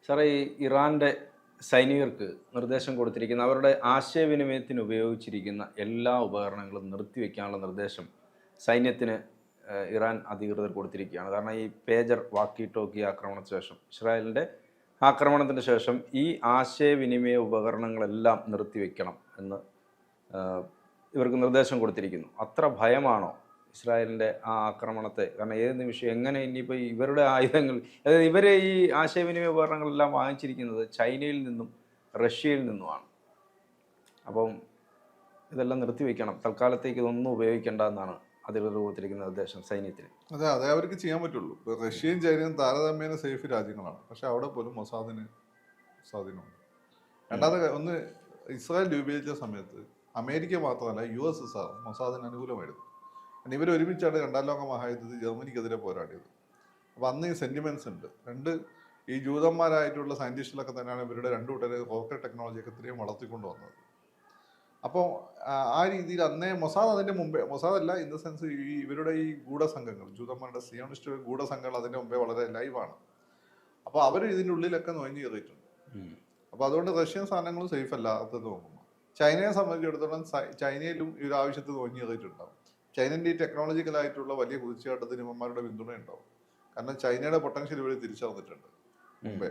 സാറേ, ഈ ഇറാൻ്റെ സൈനികർക്ക് നിർദ്ദേശം കൊടുത്തിരിക്കുന്ന അവരുടെ ആശയവിനിമയത്തിന് ഉപയോഗിച്ചിരിക്കുന്ന എല്ലാ ഉപകരണങ്ങളും നിർത്തിവെക്കാനുള്ള നിർദ്ദേശം സൈന്യത്തിന് ഇറാൻ അധികൃതർ കൊടുത്തിരിക്കുകയാണ്. കാരണം ഈ പേജർ വാക്കി ടോക്കി ആക്രമണത്തിന് ശേഷം, ഇസ്രായേലിൻ്റെ ആക്രമണത്തിന് ശേഷം ഈ ആശയവിനിമയ ഉപകരണങ്ങളെല്ലാം നിർത്തിവെക്കണം എന്ന് ഇവർക്ക് നിർദ്ദേശം കൊടുത്തിരിക്കുന്നു. അത്ര ഭയമാണോ ഇസ്രായേലിൻ്റെ ആ ആക്രമണത്തെ? കാരണം ഏത് നിമിഷം എങ്ങനെ ഇനിയിപ്പോൾ ഇവരുടെ ആയുധങ്ങൾ, അതായത് ഇവരെ ഈ ആശയവിനിമയ ഉപകരണങ്ങളെല്ലാം വാങ്ങിച്ചിരിക്കുന്നത് ചൈനയിൽ നിന്നും റഷ്യയിൽ നിന്നുമാണ്. അപ്പം ഇതെല്ലാം നിർത്തിവെക്കണം, തൽക്കാലത്തേക്ക് ഇതൊന്നും ഉപയോഗിക്കേണ്ട എന്നാണ് അധികൃതർ കൊടുത്തിരിക്കുന്ന നിർദ്ദേശം സൈന്യത്തിന്. അതേ അവർക്ക് ചെയ്യാൻ പറ്റുള്ളൂ. ഇപ്പോൾ റഷ്യയും ചൈനയും താരതമ്യേന സേഫ് രാജ്യങ്ങളാണ്, പക്ഷെ അവിടെ പോലും മൊസാദിന് സ്വാധീനമുണ്ട്. രണ്ടാമത്തെ ഒന്ന്, ഇസ്രായേൽ രൂപീകരിച്ച സമയത്ത് അമേരിക്ക മാത്രമല്ല USSR മൊസാദിന് അനുകൂലമായിരുന്നു. കാരണം ഇവർ ഒരുമിച്ചാണ് രണ്ടാം ലോക മഹായുദ്ധത്തിൽ ജർമ്മനിക്കെതിരെ പോരാടിയത്. അപ്പോൾ അന്ന് ഈ സെന്റിമെന്റ്സ് ഉണ്ട്. ഈ ജൂതന്മാരായിട്ടുള്ള സയന്റിസ്റ്റുകളൊക്കെ തന്നെയാണ് ഇവരുടെ രണ്ടു കൂട്ടരെ റോക്കറ്റ് ടെക്നോളജിയൊക്കെ ഇത്രയും വളർത്തിക്കൊണ്ട് വന്നത്. അപ്പോൾ ആ രീതിയിൽ അന്നേ മൊസാദ് അതിൻ്റെ മുമ്പേ, മൊസാദ് അല്ല ഇൻ ദ സെൻസ് ഇവരുടെ ഈ ഗൂഢസംഘങ്ങൾ, ജൂതന്മാരുടെ സിയോണിസ്റ്റ് ഗൂഢസംഘങ്ങൾ അതിൻ്റെ മുമ്പേ വളരെ ലൈവാണ്. അപ്പോൾ അവർ ഇതിൻ്റെ ഉള്ളിലൊക്കെ നുഴഞ്ഞു കയറിയിട്ടുണ്ട്. അപ്പോൾ അതുകൊണ്ട് റഷ്യൻ സാധനങ്ങളും സേഫ് അല്ലാത്തത് നോക്കുമ്പോൾ ചൈനയെ സംബന്ധിച്ചിടത്തോളം ചൈനയിലും ഈ ഒരു ആവശ്യത്തിൽ നുഴഞ്ഞു കയറിയിട്ടുണ്ടാവും. ചൈനൻ്റെ ഈ ടെക്നോളജിക്കലായിട്ടുള്ള വലിയ കുതിച്ചുചാട്ടത്തിന് ഇവന്മാരുടെ പിന്തുണ ഉണ്ടാവും. കാരണം ചൈനയുടെ പൊട്ടൻഷ്യൽ ഇവർ തിരിച്ചറിഞ്ഞിട്ടുണ്ട് മുമ്പേ.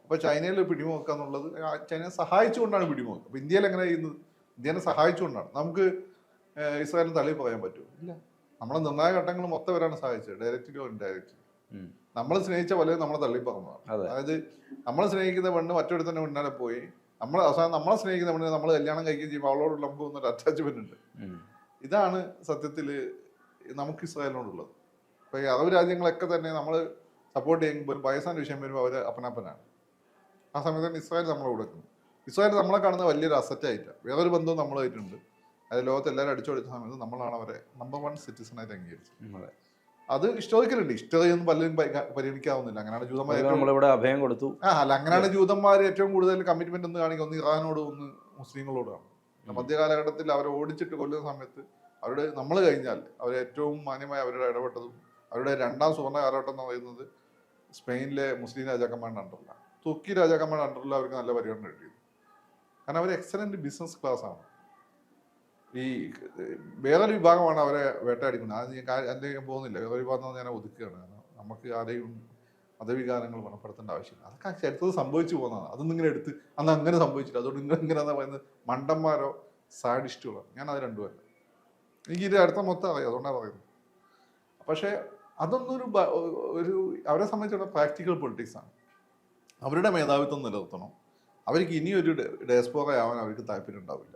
അപ്പോൾ ചൈനയിൽ പിടിമുറുക്കുക എന്നുള്ളത് ചൈനയെ സഹായിച്ചുകൊണ്ടാണ് പിടിമുറുക്കുക. അപ്പോൾ ഇന്ത്യയിൽ എങ്ങനെ ചെയ്യുന്നത്? ഇന്ത്യനെ സഹായിച്ചുകൊണ്ടാണ്. നമുക്ക് ഇസ്രായേലിന് തള്ളി പറയാൻ പറ്റുമോ? ഇല്ല. നമ്മളെ നിർണായക ഘട്ടങ്ങൾ മൊത്തം വരാണ് സഹായിച്ചത്, ഡയറക്റ്റ്ലി ഇൻഡയറക്റ്റ്ലി. നമ്മൾ സ്നേഹിച്ച പലരും നമ്മളെ തള്ളി പറഞ്ഞതാണ്. അതായത് നമ്മൾ സ്നേഹിക്കുന്ന പെണ്ണ് മറ്റൊരു തന്നെ പിന്നാലെ പോയി, അവസാനം നമ്മളെ സ്നേഹിക്കുന്ന പെണ്ണ് നമ്മൾ കല്യാണം കഴിക്കുകയും ചെയ്യുമ്പോൾ അവളോട് നമുക്ക് ഒരു അറ്റാച്ച്മെന്റ് ഉണ്ട്. ഇതാണ് സത്യത്തിൽ നമുക്ക് ഇസ്രായേലിനോടുള്ളത്. ഇപ്പൊ ഈ അറബ് രാജ്യങ്ങളൊക്കെ തന്നെ നമ്മൾ സപ്പോർട്ട് ചെയ്യുമ്പോൾ പാകിസ്ഥാൻ വിഷയം വരുമ്പോൾ അവർ അപ്പനപ്പനാണ്. ആ സമയത്താണ് ഇസ്രായേൽ നമ്മളെ കൊടുക്കുന്നത്. ഇസ്രായേൽ നമ്മളെ കാണുന്ന വലിയൊരു അസറ്റായിട്ടാണ്. വേറൊരു ബന്ധവും നമ്മളായിട്ടുണ്ട്. അതായത് ലോകത്ത് എല്ലാവരും അടിച്ചോടിച്ച സമയത്ത് നമ്മളാണ് അവരെ നമ്പർ 1 സിറ്റിസണായിട്ട് അംഗീകരിച്ചത്. അത് ഹിസ്റ്റോറിക്കലുണ്ട്. ഹിസ്റ്ററി ഒന്നും പലരും പരിഗണിക്കാവുന്നില്ല. അങ്ങനെയാണ് ജൂതന്മാർ അഭയം കൊടുത്തു. അല്ല, അങ്ങനെയാണ് ജൂതന്മാർ ഏറ്റവും കൂടുതൽ കമ്മിറ്റ്മെന്റ് ഒന്ന് കാണിക്കുക, ഒന്ന് ഇറാനോട്, ഒന്ന് മുസ്ലിങ്ങളോടാണ്. മധ്യകാലഘട്ടത്തിൽ അവരെ ഓടിച്ചിട്ട് കൊല്ലുന്ന സമയത്ത് അവരുടെ നമ്മൾ കഴിഞ്ഞാൽ അവർ ഏറ്റവും മാന്യമായി അവരുടെ ഇടപെട്ടതും അവരുടെ രണ്ടാം സുവർണ്ണ കാലഘട്ടം എന്ന് പറയുന്നത് സ്പെയിനിലെ മുസ്ലിം രാജാക്കന്മാരുടെ അണ്ടറില്ല, തുർക്കി രാജാക്കന്മാരുടെ അണ്ടറിൽ അവർക്ക് നല്ല പരിഗണന കിട്ടിയത്. കാരണം അവർ എക്സലന്റ് ബിസിനസ് ക്ലാസ് ആണ്. ഈ വേറൊരു വിഭാഗമാണ് അവരെ വേട്ടയാടിക്കുന്നത്. അതിൻ്റെ പോകുന്നില്ല. വേറൊരു വിഭാഗം ഞാൻ ഒതുക്കുകയാണ്. കാരണം നമുക്ക് ആരെയും മതവികാരങ്ങൾ ഗുണപ്പെടുത്തേണ്ട ആവശ്യമില്ല. അതൊക്കെ ചരിത്രത്തിൽ സംഭവിച്ചു പോകുന്നതാണ്. അതൊന്നും ഇങ്ങനെ എടുത്ത് അന്ന് അങ്ങനെ സംഭവിച്ചില്ല, അതുകൊണ്ട് ഇങ്ങനെയാണെന്ന് പറയുന്നത് മണ്ടന്മാരോ സാഡിസ്റ്റുകളോ. ഞാൻ അത് രണ്ടുമല്ല. എനിക്ക് ഇത് അടുത്ത മൊത്തം അറിയാം, അതുകൊണ്ടാണ് പറയുന്നത്. പക്ഷേ അതൊന്നും ഒരു അവരെ സംബന്ധിച്ചുള്ള പ്രാക്ടിക്കൽ പൊളിറ്റിക്സ് ആണ്. അവരുടെ മേധാവിത്വം നിലനിർത്തണം. അവർക്ക് ഇനിയൊരു ഡയസ്പോറ ആവാൻ അവർക്ക് താല്പര്യം ഉണ്ടാവില്ല.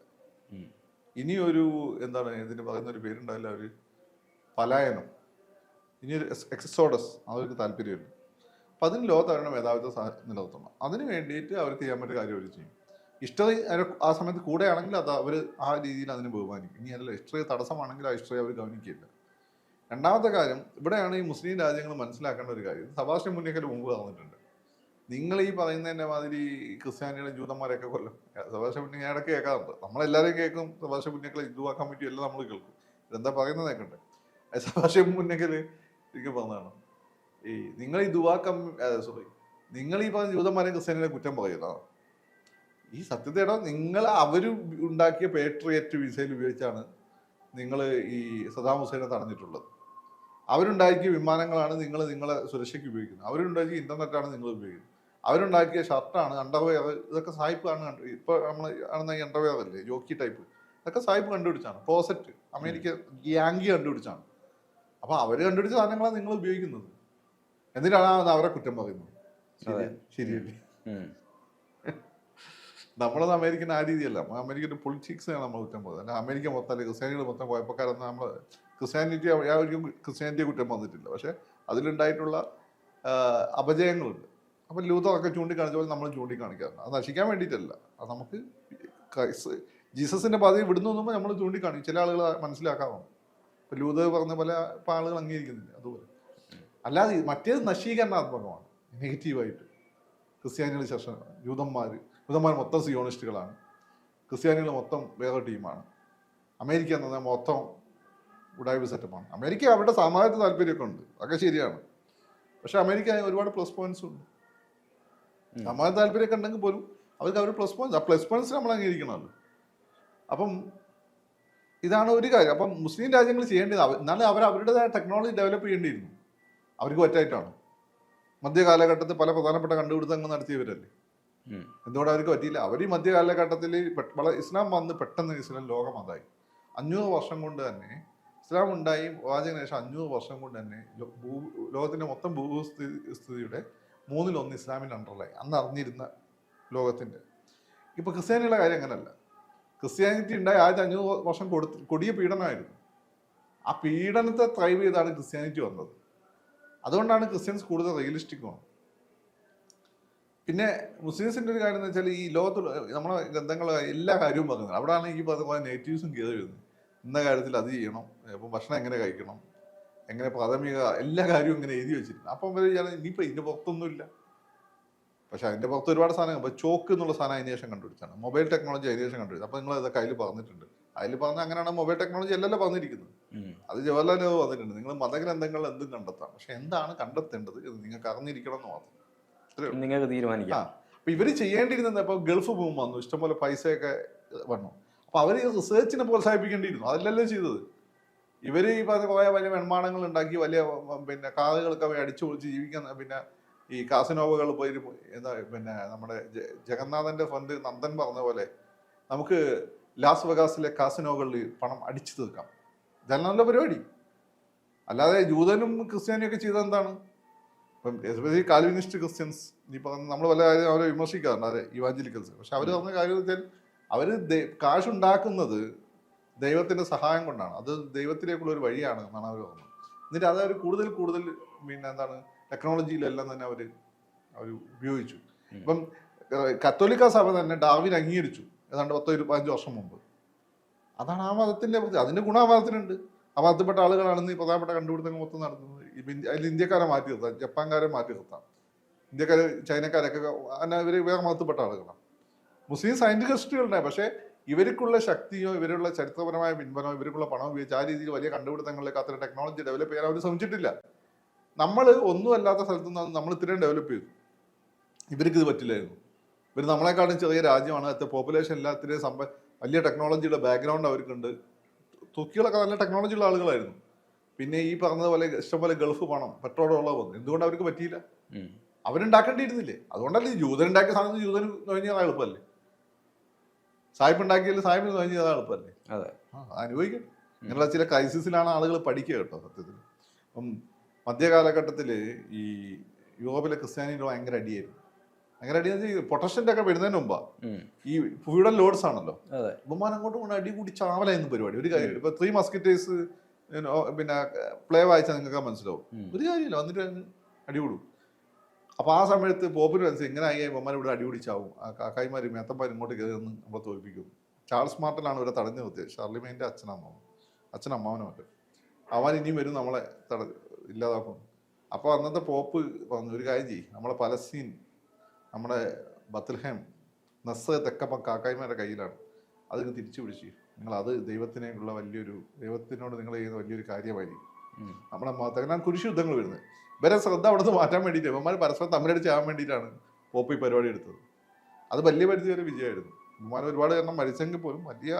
ഇനിയൊരു എന്താണ് ഇതിന് പറയുന്ന ഒരു പേരുണ്ടാവില്ല, ഒരു പലായനം, ഇനിയൊരു എക്സോഡസ് അവർക്ക് താല്പര്യമില്ല. അപ്പം അതിന് ലോകത്ത് അവരുടെ മേധാവിത്വം നിലനിർത്തണം. അതിന് വേണ്ടിയിട്ട് അവർക്ക് ചെയ്യാൻ പറ്റിയ കാര്യം അവർ ചെയ്യും. ഹിസ്റ്ററി ആ സമയത്ത് കൂടെയാണെങ്കിൽ അത് അവർ ആ രീതിയിൽ അതിനെ ബഹുമാനിക്കും. ഇനി അല്ല ഹിസ്റ്ററി തടസ്സമാണെങ്കിൽ ആ ഹിസ്റ്ററി അവർ ഗവനിക്കില്ല. രണ്ടാമത്തെ കാര്യം, ഇവിടെയാണ് ഈ മുസ്ലിം രാജ്യങ്ങൾ മനസ്സിലാക്കേണ്ട ഒരു കാര്യം. സെബാസ്റ്റ്യൻ മുന്നേക്കൽ മുമ്പ് പറഞ്ഞിട്ടുണ്ട്, നിങ്ങൾ ഈ പറയുന്നതിൻ്റെ മാതിരി ക്രിസ്ത്യാനികളും ജൂതന്മാരെയൊക്കെ കൊല്ലും. സെബാസ്റ്റ്യൻ മുന്നേ ഞാൻ ഇടയ്ക്ക് കേൾക്കാറുണ്ട്. നമ്മളെല്ലാവരും കേൾക്കും. സെബാസ്റ്റ്യൻ മുന്നേക്കൽ ഹിന്ദുവാ കമ്മിറ്റി എല്ലാം നമ്മൾ കേൾക്കും. ഇതെന്താ പറയുന്നത് കേൾക്കട്ടെ. സെബാസ്റ്റ്യൻ മുന്നേക്കൽ എനിക്ക് പറഞ്ഞതാണ്, ഈ നിങ്ങൾ ഈ നിങ്ങൾ ഈ പറഞ്ഞ ജൂതന്മാരെയും ക്രിസ്ത്യാനികളെ കുറ്റം പറയുന്നതാണ്. ഈ സത്യതയുടെ നിങ്ങൾ അവർ ഉണ്ടാക്കിയ പേട്രിയറ്റ് മിസൈൽ ഉപയോഗിച്ചാണ് നിങ്ങൾ ഈ സദാം ഹുസൈനെ തടഞ്ഞിട്ടുള്ളത്. അവരുണ്ടാക്കിയ വിമാനങ്ങളാണ് നിങ്ങളെ സുരക്ഷയ്ക്ക് ഉപയോഗിക്കുന്നത്. അവരുണ്ടാക്കിയ ഇന്റർനെറ്റാണ് നിങ്ങൾ ഉപയോഗിക്കുന്നത്. അവരുണ്ടാക്കിയ ഷർട്ടാണ്, അണ്ടർവെയർ, ഇതൊക്കെ സായിപ്പാണ്. ഇപ്പൊ നമ്മൾ കാണുന്ന ഈ അണ്ടർവെയർ അല്ലേ, ജോക്കി ടൈപ്പ്, ഇതൊക്കെ സായിപ്പ് കണ്ടുപിടിച്ചാണ്. ക്ലോസറ്റ് അമേരിക്ക യാങ്കി കണ്ടുപിടിച്ചാണ്. അപ്പൊ അവര് കണ്ടുപിടിച്ച സാധനങ്ങളാണ് നിങ്ങൾ ഉപയോഗിക്കുന്നത്. എന്തിനാണ് അവരെ കുറ്റം പറയുന്നത്? ശരിയല്ലേ? നമ്മളത് അമേരിക്കൻ ആ രീതിയല്ല. അമേരിക്കൻ്റെ പൊളിറ്റിക്സാണ് നമ്മൾ കുറ്റം പോകുന്നത്. അല്ല അമേരിക്ക മൊത്തം അല്ലെങ്കിൽ ക്രിസ്ത്യാനികൾ മൊത്തം കുഴപ്പക്കാരെന്ന് നമ്മൾ ക്രിസ്ത്യാനിറ്റിയെ കുറ്റം വന്നിട്ടില്ല. പക്ഷെ അതിലുണ്ടായിട്ടുള്ള അപജയങ്ങളുണ്ട്. അപ്പം ലൂതറൊക്കെ ചൂണ്ടിക്കാണിച്ച പോലെ നമ്മൾ ചൂണ്ടിക്കാണിക്കാറുണ്ട്. അത് നശിക്കാൻ വേണ്ടിയിട്ടല്ല, അത് നമുക്ക് ജീസസിന്റെ പാതയിൽ വിടുന്നു തോന്നുമ്പോൾ നമ്മൾ ചൂണ്ടിക്കാണിക്കും. ചില ആളുകൾ മനസ്സിലാക്കാറുണ്ട്. ഇപ്പം ലൂതർ പറഞ്ഞ പോലെ ഇപ്പം ആളുകൾ അംഗീകരിക്കുന്നില്ല. അതുപോലെ അല്ലാതെ മറ്റേത് നശീകരണാത്മകമാണ്, നെഗറ്റീവായിട്ട്. ക്രിസ്ത്യാനികൾ ശേഷം ജൂതന്മാർ മൊത്തം സിയോണിസ്റ്റുകളാണ്, ക്രിസ്ത്യാനികൾ മൊത്തം വേറെ ടീമാണ്, അമേരിക്ക എന്ന് പറഞ്ഞാൽ മൊത്തം ഉഡായിപ്പ് സെറ്റപ്പാണ്. അമേരിക്ക അവരുടെ സാമാജിക താല്പര്യമൊക്കെ ഉണ്ട്, അതൊക്കെ ശരിയാണ്. പക്ഷെ അമേരിക്ക ഒരുപാട് പ്ലസ് പോയിന്റ്സും ഉണ്ട്. സമാന താല്പര്യമൊക്കെ ഉണ്ടെങ്കിൽ പോലും അവർക്ക് അവർ പ്ലസ് പോയിന്റ്, ആ പ്ലസ് പോയിന്റ്സ് നമ്മൾ അംഗീകരിക്കണമല്ലോ. അപ്പം ഇതാണ് ഒരു കാര്യം. അപ്പം മുസ്ലിം രാജ്യങ്ങൾ ചെയ്യേണ്ടത് എന്നാലും അവർ അവരുടേതായ ടെക്നോളജി ഡെവലപ്പ് ചെയ്യേണ്ടിയിരുന്നു. അവർക്ക് പറ്റായിട്ടാണ്. മധ്യകാലഘട്ടത്തിൽ പല പ്രധാനപ്പെട്ട കണ്ടുപിടുത്തങ്ങൾ നടത്തിയവരല്ലേ. എന്തുകൊണ്ട് അവർക്ക് പറ്റിയില്ല? അവർ ഈ മധ്യകാലഘട്ടത്തിൽ ഇസ്ലാം വന്ന് പെട്ടെന്ന് ഇസ്ലാം ലോകമതായി. 500 വർഷം കൊണ്ട് തന്നെ ഇസ്ലാം ഉണ്ടായി. വാചകന് ശേഷം 500 വർഷം കൊണ്ട് തന്നെ ലോകത്തിന്റെ മൊത്തം ഭൂസ്ഥിതിയുടെ 1/3 ഇസ്ലാമിൻ്റെ അണ്ടറിലായി. അന്ന് അറിഞ്ഞിരുന്ന ലോകത്തിന്റെ. ഇപ്പൊ ക്രിസ്ത്യാനികളുടെ കാര്യം അങ്ങനല്ല. ക്രിസ്ത്യാനിറ്റി ഉണ്ടായി 1500 വർഷം കൊടിയ പീഡനമായിരുന്നു. ആ പീഡനത്തെ ത്രൈവ് ചെയ്താണ് ക്രിസ്ത്യാനിറ്റി വന്നത്. അതുകൊണ്ടാണ് ക്രിസ്ത്യൻസ് കൂടുതൽ റിയലിസ്റ്റിക്കുമാണ്. പിന്നെ മുസ്ലിംസിന്റെ ഒരു കാര്യം എന്ന് വെച്ചാൽ ഈ ലോകത്തുള്ള നമ്മളെ ഗ്രന്ഥങ്ങൾ എല്ലാ കാര്യവും പറയുന്നത്. അവിടെയാണ് ഈ പറഞ്ഞ നെഗറ്റീവ്സും കയറി വരുന്നത്. ഇന്ന കാര്യത്തിൽ അത് ചെയ്യണം, ഇപ്പം ഭക്ഷണം എങ്ങനെ കഴിക്കണം, എങ്ങനെ പ്രാഥമിക എല്ലാ കാര്യവും ഇങ്ങനെ എഴുതി വെച്ചിട്ടുണ്ട്. അപ്പം ഇനിയിപ്പോൾ ഇതിൻ്റെ പുറത്തൊന്നുമില്ല. പക്ഷെ അതിൻ്റെ പുറത്ത് ഒരുപാട് സാധനങ്ങൾ. ഇപ്പോൾ ചോക്ക് എന്നുള്ള സാധനം അതിന് ശേഷം കണ്ടുപിടിച്ചാണ്. മൊബൈൽ ടെക്നോളജി അതിന് ശേഷം കണ്ടുപിടിച്ചത്. അപ്പോൾ നിങ്ങൾ അതൊക്കെ അതിൽ പറഞ്ഞിട്ടുണ്ട്. അതിൽ പറഞ്ഞാൽ അങ്ങനെയാണ് മൊബൈൽ ടെക്നോളജി അല്ലല്ലോ പറഞ്ഞിരിക്കുന്നത്. അത് ജവഹർലാൽ നെഹ്റു പറഞ്ഞിട്ടുണ്ട്. നിങ്ങൾ മതഗ്രന്ഥങ്ങൾ എന്തും കണ്ടെത്താം, പക്ഷെ എന്താണ് കണ്ടെത്തേണ്ടത് എന്ന് നിങ്ങൾക്ക് അറിഞ്ഞിരിക്കണം എന്ന് മാത്രം. നിങ്ങൾക്ക് തീരുമാനിക്കാം. അപ്പൊ ഇവര് ചെയ്യേണ്ടിയിരുന്നത് ഇപ്പൊ ഗൾഫ് ബൂം വന്നു, ഇഷ്ടംപോലെ പൈസയൊക്കെ വന്നു. അപ്പൊ അവര് റിസർച്ചിനെ പ്രോത്സാഹിപ്പിക്കേണ്ടിയിരുന്നു. അതല്ലല്ലോ ചെയ്തത്. ഇവര് ഈ പറഞ്ഞ കുറെ വലിയ നിർമ്മാണങ്ങൾ ഉണ്ടാക്കി, വലിയ പിന്നെ കാറുകളൊക്കെ അടിച്ചു പൊളിച്ച് ജീവിക്കുന്ന, പിന്നെ ഈ കാസിനോവകൾ പോയി എന്താ പിന്നെ നമ്മുടെ ജഗന്നാഥന്റെ ഫ്രണ്ട് നന്ദൻ പറഞ്ഞ പോലെ നമുക്ക് ലാസ് വെഗാസിലെ കാസിനോകളിൽ പണം അടിച്ചു തീർക്കാം. ഇതല്ല നല്ല പരിപാടി. അല്ലാതെ ജൂതനും ക്രിസ്ത്യാനിയും ഒക്കെ ചെയ്തത് എന്താണ്? ഇപ്പം എസ്പെഷ്യലി കാൽവിനിസ്റ്റ് ക്രിസ്ത്യൻസ് ഈ പറഞ്ഞ നമ്മൾ പല കാര്യം അവരെ വിമർശിക്കാറുണ്ട്, അതെ ഇവാഞ്ചലിക്കൽസ്. പക്ഷെ അവർ പറഞ്ഞ കാര്യം വെച്ചാൽ അവർ കാശുണ്ടാക്കുന്നത് ദൈവത്തിന്റെ സഹായം കൊണ്ടാണ്. അത് ദൈവത്തിലേക്കുള്ള ഒരു വഴിയാണ് എന്നാണ് അവർ പറഞ്ഞത്. എന്നിട്ട് അത് അവർ കൂടുതൽ പിന്നെ എന്താണ് ടെക്നോളജിയിലെല്ലാം തന്നെ അവർ ഉപയോഗിച്ചു. ഇപ്പം കത്തോലിക്ക സഭ തന്നെ ഡാർവിൻ അംഗീകരിച്ചു ഏതാണ്ട് 10-15 വർഷം മുമ്പ്. അതാണ് ആ മതത്തിന്റെ അതിന്റെ ഗുണം ആ മതത്തിനുണ്ട്. ആ മതത്തിൽപ്പെട്ട ആളുകളാണ് ഈ പ്രധാനപ്പെട്ട കണ്ടുപിടുത്തങ്ങൾ മൊത്തം നടത്തുന്നത്. അതിൽ ഇന്ത്യക്കാരെ മാറ്റി നിർത്താം, ജപ്പാൻകാരെ മാറ്റി നിർത്താം, ഇന്ത്യക്കാർ ചൈനക്കാരൊക്കെ ഇവർ വേറെ മതത്തിൽപ്പെട്ട ആളുകളാണ്. മുസ്ലിം സയന്റിസ്റ്റുകളുടെ. പക്ഷേ ഇവർക്കുള്ള ശക്തിയോ ഇവരുള്ള ചരിത്രപരമായ പിൻബലമോ ഇവർക്കുള്ള പണം ഉപയോഗിച്ച് ആ രീതിയിൽ വലിയ കണ്ടുപിടുത്തങ്ങളിലേക്ക് അത്ര ടെക്നോളജി ഡെവലപ്പ് ചെയ്യാൻ അവർ ശ്രമിച്ചിട്ടില്ല. നമ്മൾ ഒന്നും അല്ലാത്ത സ്ഥലത്തു നിന്നാണ് നമ്മൾ ഇത്രയും ഡെവലപ്പ് ചെയ്തു. ഇവർക്ക് ഇത് പറ്റില്ലായിരുന്നു. ഇവർ നമ്മളെക്കാളും ചെറിയ രാജ്യമാണ്. അത്ര പോപ്പുലേഷൻ ഇല്ല, ഇത്രയും വലിയ ടെക്നോളജിയുടെ ബാക്ക്ഗ്രൗണ്ട് അവർക്കുണ്ട്. തുർക്കികളൊക്കെ നല്ല ടെക്നോളജിയുള്ള ആളുകളായിരുന്നു. പിന്നെ ഈ പറഞ്ഞതുപോലെ ഇഷ്ടംപോലെ ഗൾഫ് പണം പെട്രോളുള്ള വന്നു. എന്തുകൊണ്ട് അവർക്ക് പറ്റിയില്ല? അവരുണ്ടാക്കേണ്ടിയിരുന്നില്ലേ? അതുകൊണ്ടല്ലേ ജൂതൻ ഉണ്ടാക്കിയ സാധനം ജൂതന് നോഞ്ഞാൽ എളുപ്പമല്ലേ? സായിപ്പ് ഉണ്ടാക്കിയാലും സായിപ്പിന് നോഞ്ഞാൽ എളുപ്പമല്ലേ? അതെ, അനുഭവിക്കട്ടെ. ഇങ്ങനെയുള്ള ചില ക്രൈസിസിലാണ് ആളുകൾ പഠിക്കുക കേട്ടോ സത്യത്തിൽ. അപ്പം മധ്യകാലഘട്ടത്തിൽ ഈ യൂറോപ്പിലെ ക്രിസ്ത്യാനികൾ ഭയങ്കര അടിയായിരുന്നു. ഭയങ്കര അടി പൊട്ടഷന്റെ ഒക്കെ വരുന്നതിന് മുമ്പാ. ഈ ഫ്യൂഡൽ ലോഡ്സ് ആണല്ലോ, ബഹുമാനം അങ്ങോട്ടും കൊണ്ട് അടി കൂടി ചാവലായിരുന്നു പരിപാടി. ഒരു കാര്യം ഇപ്പൊ 3 മസ്കിറ്റേഴ്സ് പിന്നെ പ്ലേ വായിച്ചാൽ നിങ്ങൾക്ക് മനസ്സിലാവും. ഒരു കാര്യമില്ല, വന്നിട്ട് അടികൂടും. അപ്പൊ ആ സമയത്ത് പോപ്പിന് മനസ്സിലായി ഇങ്ങനെ ആയി ബൊമ്മാർ ഇവിടെ അടിപിടിച്ചാവും, ആ കാക്കായിമാരും മേത്തന്മാരും ഇങ്ങോട്ട് കയറി നിന്ന് നമ്മളെ തോൽപ്പിക്കും. ചാൾസ് മാർട്ടനാണ് ഇവരെ തടഞ്ഞു നിർത്തിയത്. ഷാർലിമേന്റെ അച്ഛനമ്മാവനുമൊക്കെ. അവൻ ഇനിയും വരും നമ്മളെ ഇല്ലാതാക്കും. അപ്പോൾ അന്നത്തെ പോപ്പ് പറഞ്ഞു ഒരു കാര്യം ചെയ്യും, നമ്മളെ പലസ്തീൻ, നമ്മുടെ ബത്ലഹേം, നസ്ര തെക്കപ്പം കാക്കായിമാരുടെ കയ്യിലാണ്, അതിന് തിരിച്ചു പിടിച്ച് നിങ്ങൾ അത് ദൈവത്തിനേക്കുള്ള ദൈവത്തിനോട് നിങ്ങൾ ചെയ്യുന്ന വലിയൊരു കാര്യമായിരിക്കും. നമ്മുടെ മതത്തിനാണ് കുരിശ് യുദ്ധങ്ങൾ വരുന്നത്. ഇവരെ ശ്രദ്ധ അവിടെ നിന്ന് മാറ്റാൻ വേണ്ടിയിട്ട് ഇവന്മാർ പരസ്പരം തമ്മിലടിച്ച് ആകാൻ വേണ്ടിയിട്ടാണ് പോപ്പ് ഈ പരിപാടി എടുത്തത്. അത് വലിയ പരിധി വരെ വിജയമായിരുന്നു. ഇവന്മാർ ഒരുപാട് എണ്ണം മരിച്ചെങ്കിൽ പോലും വലിയ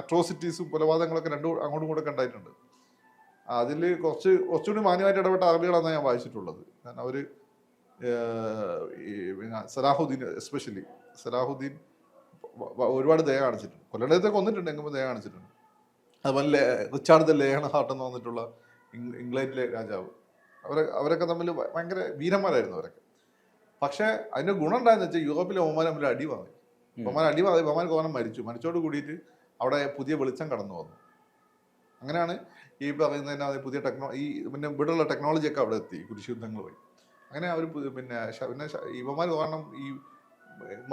അട്രോസിറ്റീസും കൊലപാതകങ്ങളൊക്കെ അങ്ങോട്ടും ഇങ്ങോട്ടൊക്കെ ഉണ്ടായിട്ടുണ്ട്. അതിൽ കുറച്ചുകൂടി മാന്യമായിട്ട് ഇടപെട്ട അറബികളാണ് ഞാൻ വായിച്ചിട്ടുള്ളത്. കാരണം അവർ പിന്നെ സലാഹുദ്ദീൻ, എസ്പെഷ്യലി സലാഹുദ്ദീൻ ഒരുപാട് ദയ കാണിച്ചിട്ടുണ്ട്. കൊല്ലടത്തെ കൊന്നിട്ടുണ്ട്, എങ്കിലും ദയ കാണിച്ചിട്ടുണ്ട്. അതുപോലെ റിച്ചാർഡ് ദ ലേഹൺ ഹാർട്ട് എന്ന് പറഞ്ഞിട്ടുള്ള ഇംഗ്ലണ്ടിലെ രാജാവ്, അവരൊക്കെ തമ്മിൽ ഭയങ്കര വീരന്മാരായിരുന്നു അവരൊക്കെ. പക്ഷേ അതിൻ്റെ ഗുണം ഉണ്ടായെന്ന് വെച്ചാൽ യൂറോപ്പിലെ ഒമാൻ തമ്മിൽ അടി വാങ്ങി. ഒമാൻ കോണം മരിച്ചോട് കൂടിയിട്ട് അവിടെ പുതിയ വെളിച്ചം കടന്നു വന്നു. അങ്ങനെയാണ് ഈ പറയുന്നതിന് പുതിയ പിന്നെ ഇവിടെയുള്ള ടെക്നോളജിയൊക്കെ അവിടെ എത്തി, കുരിശുദ്ധങ്ങൾ പോയി. അങ്ങനെ അവർ പിന്നെ ഇവന്മാർ കാരണം ഈ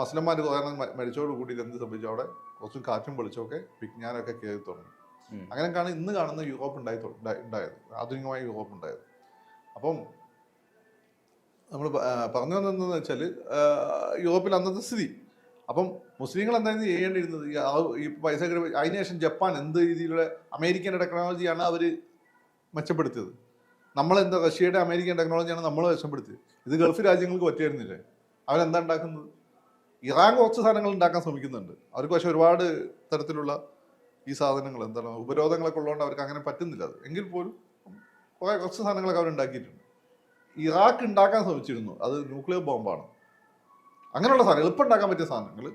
മസ്ലന്മാർ കാരണം മരിച്ചോട് കൂടിയിട്ട് എന്ത് സംഭവിച്ചു, അവിടെ കുറച്ചും കാറ്റും വെളിച്ചമൊക്കെ വിജ്ഞാനമൊക്കെ കയറി തുടങ്ങി. അങ്ങനെയൊക്കെയാണ് ഇന്ന് കാണുന്ന യൂറോപ്പ് ഉണ്ടായത്, ആധുനികമായ യൂറോപ്പ് ഉണ്ടായത്. അപ്പം നമ്മൾ പറഞ്ഞു വന്നതെന്ന് വെച്ചാൽ യൂറോപ്പിൽ അന്നത്തെ സ്ഥിതി. അപ്പം മുസ്ലിങ്ങൾ എന്തായിരുന്നു ചെയ്യേണ്ടിയിരുന്നത്? ഈ പൈസ അതിനുശേഷം ജപ്പാൻ എന്ത് രീതിയിലുള്ള അമേരിക്കൻ്റെ ടെക്നോളജിയാണ് അവർ മെച്ചപ്പെടുത്തിയത്. നമ്മളെന്താ റഷ്യയുടെ അമേരിക്കൻ ടെക്നോളജിയാണ് നമ്മൾ മെച്ചപ്പെടുത്തിയത്. ഇത് ഗൾഫ് രാജ്യങ്ങൾക്ക് പറ്റിയിരുന്നില്ലേ? അവരെന്താ ഉണ്ടാക്കുന്നത്? ഇറാൻ കുറച്ച് സാധനങ്ങൾ ഉണ്ടാക്കാൻ ശ്രമിക്കുന്നുണ്ട്. അവർക്ക് പക്ഷെ ഒരുപാട് തരത്തിലുള്ള ഈ സാധനങ്ങൾ എന്താണ് ഉപരോധങ്ങളൊക്കെ ഉള്ളതുകൊണ്ട് അവർക്ക് അങ്ങനെ പറ്റുന്നില്ല. അത് എങ്കിൽ പോലും കുറച്ച് സാധനങ്ങളൊക്കെ അവർ ഉണ്ടാക്കിയിട്ടുണ്ട്. ഇറാഖ് ഉണ്ടാക്കാൻ ശ്രമിച്ചിരുന്നു, അത് ന്യൂക്ലിയർ ബോംബാണ്. അങ്ങനെയുള്ള സാധനം എളുപ്പം ഉണ്ടാക്കാൻ പറ്റിയ സാധനങ്ങൾ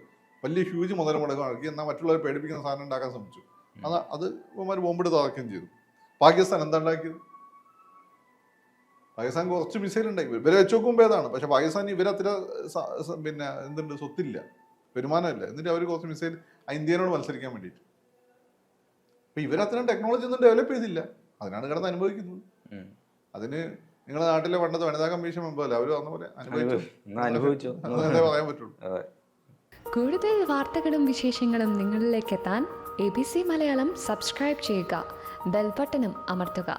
വലിയ ഹ്യൂജ് മുതൽ മുടക്കി എന്നാൽ മറ്റുള്ളവരെ പേടിപ്പിക്കുന്ന സാധനം ഉണ്ടാക്കാൻ ശ്രമിച്ചു. അത് ഇവന്മാർ ബോംബിട്ട് തറക്കുകയും ചെയ്തു. പാകിസ്ഥാൻ എന്താ ഉണ്ടാക്കിയത്? പാകിസ്ഥാൻ കുറച്ച് മിസൈൽ ഉണ്ടാക്കി, ഇവരെ വെച്ച് നോക്കുമ്പോൾ ഏതാണ്. പക്ഷെ പാകിസ്ഥാൻ ഇവരത്ര പിന്നെ എന്തുണ്ട്, സ്വത്തില്ല, വരുമാനമില്ല. എന്നിട്ട് അവർ കുറച്ച് മിസൈൽ ഇന്ത്യനോട് മത്സരിക്കാൻ വേണ്ടിയിട്ട്. അപ്പൊ ഇവരത്രയും ടെക്നോളജി ഒന്നും ഡെവലപ്പ് ചെയ്തില്ല, അതിനാണ് കിടന്ന് അനുഭവിക്കുന്നത്. അതിന് നിങ്ങളുടെ നാട്ടിലെ പണ്ടത്തെ വനിതാ കമ്മീഷൻ മെമ്പറല്ലേ, അവർ പറഞ്ഞ പോലെ അനുഭവിച്ചു അതേ പറയാൻ പറ്റുള്ളൂ. കൂടുതൽ വാർത്തകളും വിശേഷങ്ങളും നിങ്ങളിലേക്ക് എത്താൻ ABC മലയാളം സബ്സ്ക്രൈബ് ചെയ്യുക, ബെൽ ബട്ടണും അമർത്തുക.